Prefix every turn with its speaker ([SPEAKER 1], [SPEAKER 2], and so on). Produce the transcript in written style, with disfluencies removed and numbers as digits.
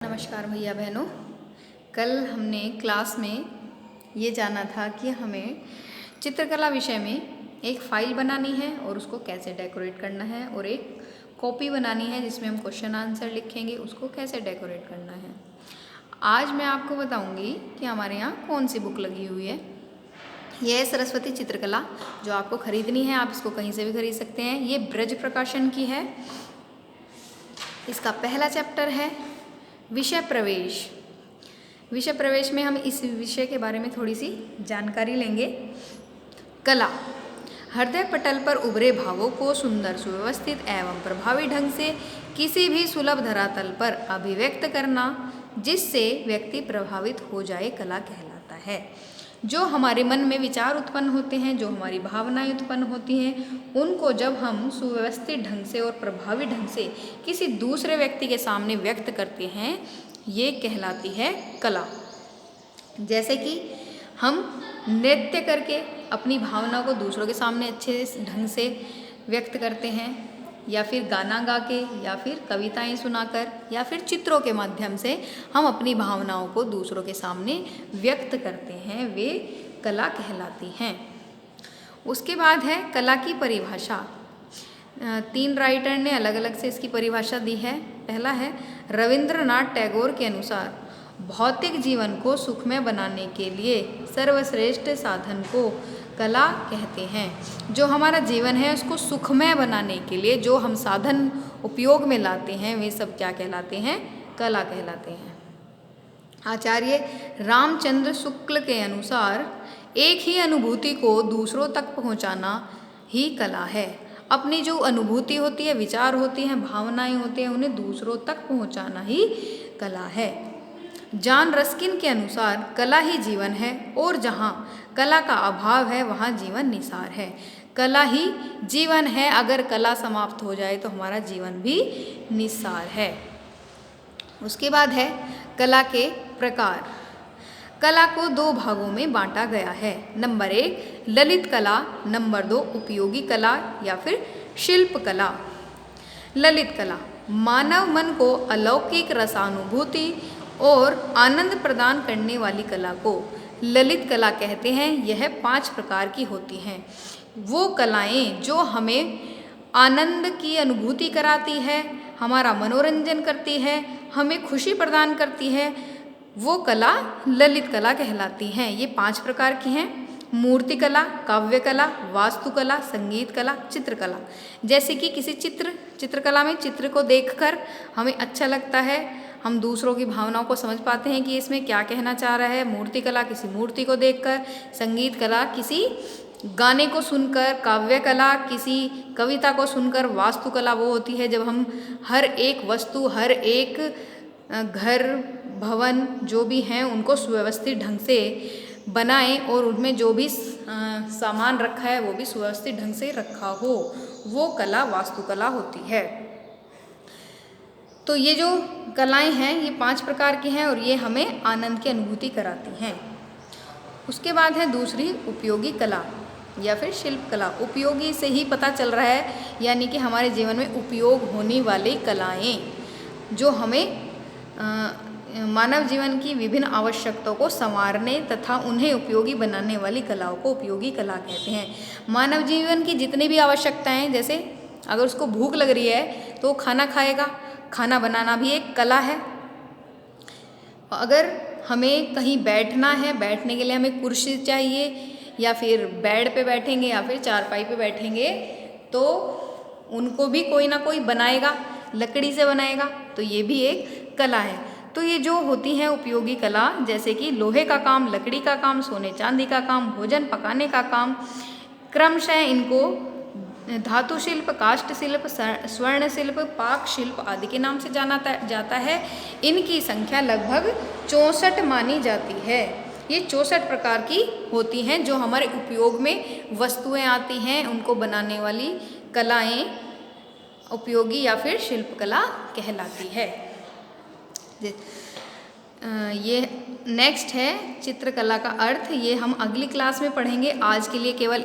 [SPEAKER 1] नमस्कार भैया बहनों। कल हमने क्लास में ये जाना था कि हमें चित्रकला विषय में एक फाइल बनानी है और उसको कैसे डेकोरेट करना है, और एक कॉपी बनानी है जिसमें हम क्वेश्चन आंसर लिखेंगे, उसको कैसे डेकोरेट करना है। आज मैं आपको बताऊंगी कि हमारे यहाँ कौन सी बुक लगी हुई है। यह है सरस्वती चित्रकला, जो आपको खरीदनी है। आप इसको कहीं से भी खरीद सकते हैं। ये ब्रज प्रकाशन की है। इसका पहला चैप्टर है विषय प्रवेश। विषय प्रवेश में हम इस विषय के बारे में थोड़ी सी जानकारी लेंगे। कला हृदय पटल पर उभरे भावों को सुंदर, सुव्यवस्थित एवं प्रभावी ढंग से किसी भी सुलभ धरातल पर अभिव्यक्त करना, जिससे व्यक्ति प्रभावित हो जाए, कला कहलाता है। जो हमारे मन में विचार उत्पन्न होते हैं, जो हमारी भावनाएं उत्पन्न होती हैं, उनको जब हम सुव्यवस्थित ढंग से और प्रभावी ढंग से किसी दूसरे व्यक्ति के सामने व्यक्त करते हैं, ये कहलाती है कला। जैसे कि हम नृत्य करके अपनी भावना को दूसरों के सामने अच्छे ढंग से व्यक्त करते हैं, या फिर गाना गा के, या फिर कविताएं सुनाकर, या फिर चित्रों के माध्यम से हम अपनी भावनाओं को दूसरों के सामने व्यक्त करते हैं, वे कला कहलाती हैं। उसके बाद है कला की परिभाषा। 3 राइटर ने अलग अलग से इसकी परिभाषा दी है। पहला है रविंद्रनाथ टैगोर के अनुसार, भौतिक जीवन को सुखमय बनाने के लिए सर्वश्रेष्ठ साधन को कला कहते हैं। जो हमारा जीवन है उसको सुखमय बनाने के लिए जो हम साधन उपयोग में लाते हैं, वे सब क्या कहलाते हैं? कला कहलाते हैं। आचार्य रामचंद्र शुक्ल के अनुसार, एक ही अनुभूति को दूसरों तक पहुंचाना ही कला है। अपनी जो अनुभूति होती है, विचार होती हैं, भावनाएं होती हैं, उन्हें दूसरों तक पहुंचाना ही कला है। जॉन रस्किन के अनुसार, कला ही जीवन है, और जहाँ कला का अभाव है वहाँ जीवन निसार है। कला ही जीवन है, अगर कला समाप्त हो जाए तो हमारा जीवन भी निसार है। उसके बाद है कला के प्रकार। कला को 2 भागों में बांटा गया है। नंबर 1 ललित कला, नंबर 2 उपयोगी कला या फिर शिल्प कला। ललित कला मानव मन को अलौकिक रसानुभूति और आनंद प्रदान करने वाली कला को ललित कला कहते हैं। यह 5 प्रकार की होती हैं। वो कलाएं जो हमें आनंद की अनुभूति कराती है, हमारा मनोरंजन करती है, हमें खुशी प्रदान करती है, वो कला ललित कला कहलाती हैं। ये 5 प्रकार की हैं। मूर्ति कला, काव्य कला, वास्तुकला, संगीत कला, चित्रकला। जैसे कि किसी चित्रकला में चित्र को देखकर हमें अच्छा लगता है, हम दूसरों की भावनाओं को समझ पाते हैं कि इसमें क्या कहना चाह रहा है। मूर्ति कला किसी मूर्ति को देखकर, संगीत कला किसी गाने को सुनकर, काव्य कला किसी कविता को सुनकर, वास्तुकला वो होती है जब हम हर एक वस्तु, हर एक घर, भवन जो भी हैं उनको सुव्यवस्थित ढंग से बनाएं और उनमें जो भी सामान रखा है वो भी सुव्यवस्थित ढंग से रखा हो, वो कला वास्तुकला होती है। तो ये जो कलाएं हैं ये 5 प्रकार की हैं और ये हमें आनंद की अनुभूति कराती हैं। उसके बाद है दूसरी उपयोगी कला या फिर शिल्प कला। उपयोगी से ही पता चल रहा है, यानी कि हमारे जीवन में उपयोग होने वाली कलाएं जो हमें मानव जीवन की विभिन्न आवश्यकताओं को संवारने तथा उन्हें उपयोगी बनाने वाली कलाओं को उपयोगी कला कहते हैं। मानव जीवन की जितनी भी आवश्यकताएं, जैसे अगर उसको भूख लग रही है तो वो खाना खाएगा, खाना बनाना भी एक कला है। अगर हमें कहीं बैठना है, बैठने के लिए हमें कुर्सी चाहिए, या फिर बेड पे बैठेंगे या फिर चारपाई पे बैठेंगे, तो उनको भी कोई ना कोई बनाएगा, लकड़ी से बनाएगा, तो ये भी एक कला है। तो ये जो होती हैं उपयोगी कला, जैसे कि लोहे का काम, लकड़ी का काम, सोने चांदी का काम, भोजन पकाने का काम, क्रमशः इनको धातु शिल्प, काष्ठ शिल्प, स्वर्ण शिल्प, पाक शिल्प आदि के नाम से जाना जाता है। इनकी संख्या लगभग 64 मानी जाती है। ये 64 प्रकार की होती हैं जो हमारे उपयोग में वस्तुएं आती हैं, उनको बनाने वाली कलाएं उपयोगी या फिर शिल्प कला कहलाती है। ये नेक्स्ट है चित्रकला का अर्थ। ये हम अगली क्लास में पढ़ेंगे। आज के लिए केवल